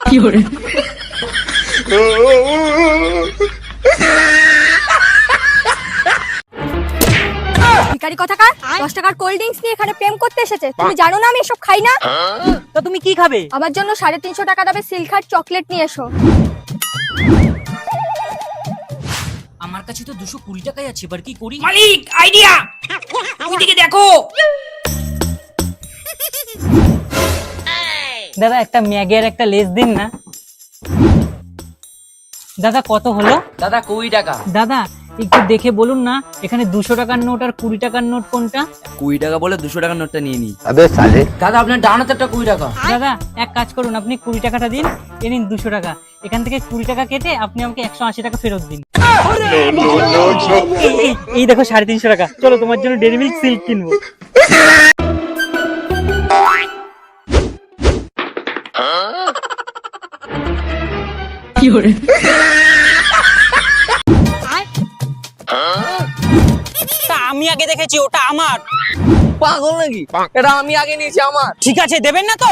কি করে ভিখারি কথাকার 10 টাকার কোল্ড ড্রিঙ্কস নিয়ে এখানে প্রেম করতে এসেছে। তুমি জানো না আমি এসব খাই না? তো তুমি কি খাবে? আমার জন্য 350 টাকা দামে সিল্কার চকলেট নিয়ে এসো। আমার কাছে তো 220 টাকাই আছে, এবার কি করি? মালিক আইডিয়া, ওইদিকে দেখো। দাদা একটা ম্যাগি আর একটা লেস দিন না। দাদা কত হলো? দাদা 20 টাকা। দাদা একটু দেখে বলুন না, এখানে 200 টাকার নোট আর 20 টাকার নোট কোনটা? 20 টাকা বলে 200 টাকার নোটটা নিয়ে নি। अबे साले দাদা আপনার ডান হাতেরটা 20 টাকা। দাদা এক কাজ করুন, আপনি 20 টাকাটা দিন, এ নিন 200 টাকা। এখান থেকে 20 টাকা কেটে আপনি আমাকে 180 টাকা ফেরত দিন। এই দেখো 350 টাকা, চলো তোমার জন্য ডেইরি মিল্ক সিল্ক কিনবো। কি করে আমি আগে দেখেছি, ওটা আমার। পাগল নাকি? এটা আমি আগে নিয়েছি আমার। ঠিক আছে, দেবেন না তো?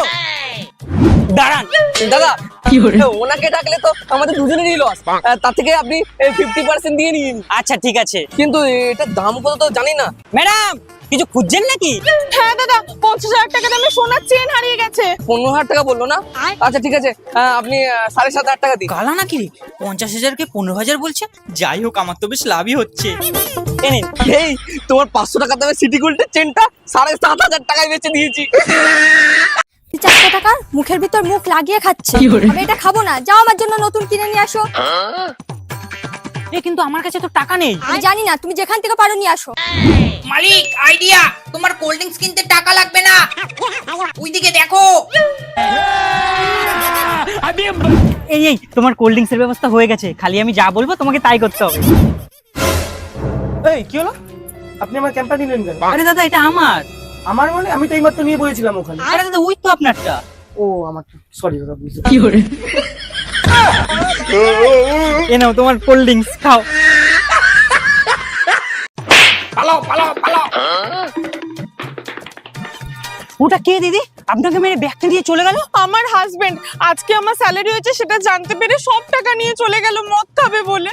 দাঁড়ান দাদা কি করে ওনাকে ডাকলে তো আমাদের দুজনেরই লস, তার থেকে আপনি 50% দিয়ে নিন। আচ্ছা ঠিক আছে। কিন্তু এটার দাম কত তো জানি না। ম্যাডাম কিছু খুঁজছেন নাকি? হ্যাঁ দাদা, 50,000 টাকা দামে সোনার চেন হারিয়ে গেছে। 15,000 টাকা বললো না? আচ্ছা ঠিক আছে, আপনি 7,500 টাকা দিন। গালা নাকি রে? 50,000 কে 15,000 বলছে। যাই হোক, আমার তো বেশ লাভই হচ্ছে। এ নিন। এই তোমার 500 টাকা দামে সিটি গোল্ডের চেনটা 7,500 টাকায় বেচে দিয়েছি। 400 টাকা মুখের ভিতর মুখ লাগিয়ে খাচ্ছে। কি করে? আমি এটা খাবো না, যাও আমার জন্য নতুন কিনে নিয়ে আসো। এ কিন্তু আমার কাছে তো টাকা নেই। আমি জানি না, তুমি যেখান থেকে পারো নিয়ে আসো। মালিক আইডিয়া, তোমার কোল্ড ড্রিঙ্কস কিনতে টাকা লাগবে না, ওইদিকে দেখো। এই এই তোমার কোল্ড ড্রিঙ্কস এর ব্যবস্থা হয়ে গেছে, খালি আমি যা বলবো তোমাকে তাই করতে হবে। এই কি হলো? আপনি আমার ক্যাম্পটা নিলেন কেন? আরে দাদা এটা আমার। আমার মানে আমি তো এইমাত্র নিয়ে বসেছিলাম ওখানে। আরে দাদা ওই তো আপনারটা। ও আমার, সরি দাদা, বুঝতে কি করে এ নাও তোমার কোল্ড ড্রিঙ্কস, খাও। ওটা কে দিদি? আপনাকে মেরে ব্যাগটা দিয়ে চলে গেল? আমার হাজবেন্ড আজকে আমার স্যালারি হয়েছে সেটা জানতে পেরে সব টাকা নিয়ে চলে গেল মদ খাবে বলে।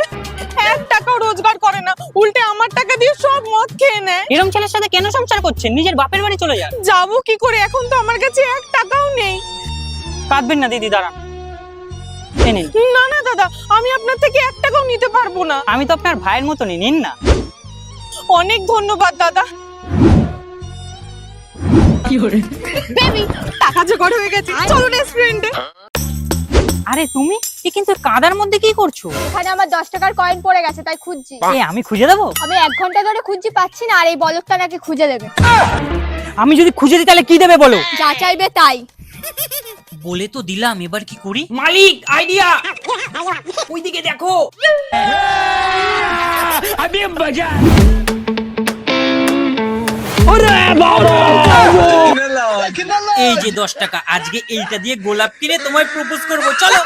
1 টাকাও রোজগার করে না, উল্টে আমার টাকা দিয়ে সব মদ খেয়ে নেয়। এরকম ছেলের সাথে কেন সংসার করছেন? নিজের বাপের বাড়ি চলে যান। যাবো কি করে, এখন তো আমার কাছে 1 টাকাও নেই। কাঁদবেন না দিদি, দাঁড়ান। এ নিন। না না দাদা, আমি আপনার থেকে 1 টাকাও নিতে পারবো না। আমি তো আপনার ভাইয়ের মতনই, নিন না। অনেক ধন্যবাদ দাদা। কি করে বেবি, টাকা জোগাড় হয়ে গেছে, চলো রেস্টুরেন্টে। আরে তুমি এ কিন্তু কাদার মধ্যে কি করছো? এখানে আমার 10 টাকার কয়েন পড়ে গেছে, তাই খুঁজছি। এ আমি খুঁজে দেবো? আমি 1 ঘন্টা ধরে খুঁজছি, পাচ্ছি না, আর এই বলকটা নাকি খুঁজে দেবে। আমি যদি খুঁজে দিই তাহলে কি দেবে বলো? যা চাইবে তাই। বলে তো দিলাম, এবার কি করি? মালিক আইডিয়া, ওইদিকে দেখো। এই যে 10 টাকা, আজকে এইটা দিয়ে গোলাপ কিনে তোমায় প্রপোজ করবো, চলো।